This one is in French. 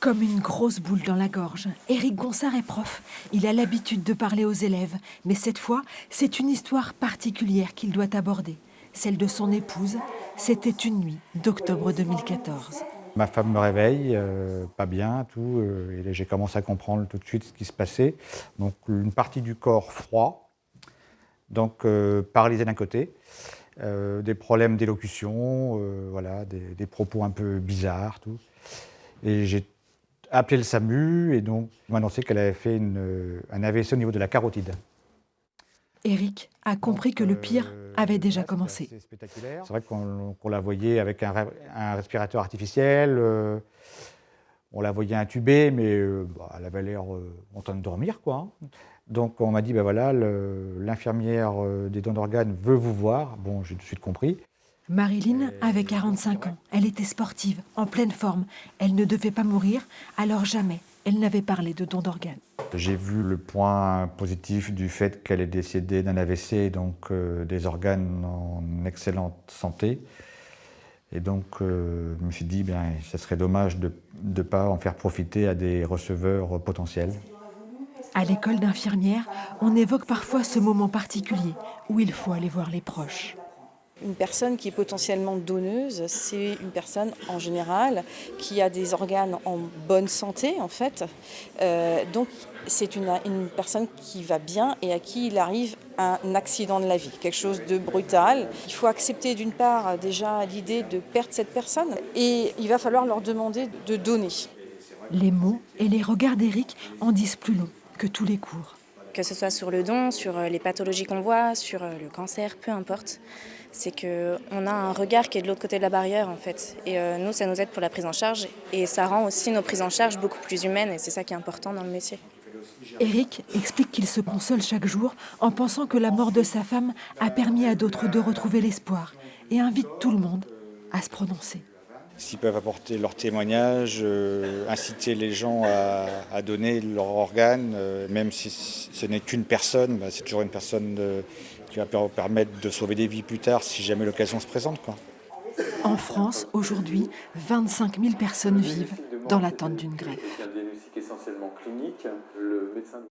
Comme une grosse boule dans la gorge, Éric Gonsard est prof. Il a l'habitude de parler aux élèves. Mais cette fois, c'est une histoire particulière qu'il doit aborder. Celle de son épouse. C'était une nuit d'octobre 2014. Ma femme me réveille, pas bien, tout, et j'ai commencé à comprendre tout de suite ce qui se passait. Donc une partie du corps froid, donc paralysé d'un côté, des problèmes d'élocution, voilà, des propos un peu bizarres, tout. Et j'ai appelé le SAMU et donc on m'a annoncé qu'elle avait fait un AVC au niveau de la carotide. Éric a compris que le pire avait déjà commencé. C'est spectaculaire. C'est vrai qu'on la voyait avec un respirateur artificiel, on la voyait intubée, mais elle avait l'air en train de dormir, quoi. Donc on m'a dit, ben voilà, l'infirmière des dons d'organes veut vous voir. Bon, j'ai tout de suite compris. Marilyn avait 45 ans. Elle était sportive, en pleine forme. Elle ne devait pas mourir, alors jamais elle n'avait parlé de don d'organes. J'ai vu le point positif du fait qu'elle est décédée d'un AVC, donc des organes en excellente santé. Et donc, je me suis dit, bien, ça serait dommage de ne pas en faire profiter à des receveurs potentiels. À l'école d'infirmière, on évoque parfois ce moment particulier où il faut aller voir les proches. Une personne qui est potentiellement donneuse, c'est une personne en général qui a des organes en bonne santé en fait. Donc c'est une personne qui va bien et à qui il arrive un accident de la vie, quelque chose de brutal. Il faut accepter d'une part déjà l'idée de perdre cette personne et il va falloir leur demander de donner. Les mots et les regards d'Éric en disent plus long que tous les cours. Que ce soit sur le don, sur les pathologies qu'on voit, sur le cancer, peu importe. C'est qu'on a un regard qui est de l'autre côté de la barrière en fait. Et nous, ça nous aide pour la prise en charge. Et ça rend aussi nos prises en charge beaucoup plus humaines et c'est ça qui est important dans le métier. Éric explique qu'il se console chaque jour en pensant que la mort de sa femme a permis à d'autres de retrouver l'espoir et invite tout le monde à se prononcer. S'ils peuvent apporter leur témoignage, inciter les gens à donner leurs organes, même si ce n'est qu'une personne, c'est toujours une personne qui va permettre de sauver des vies plus tard si jamais l'occasion se présente, quoi. En France, aujourd'hui, 25 000 personnes vivent dans l'attente d'une greffe.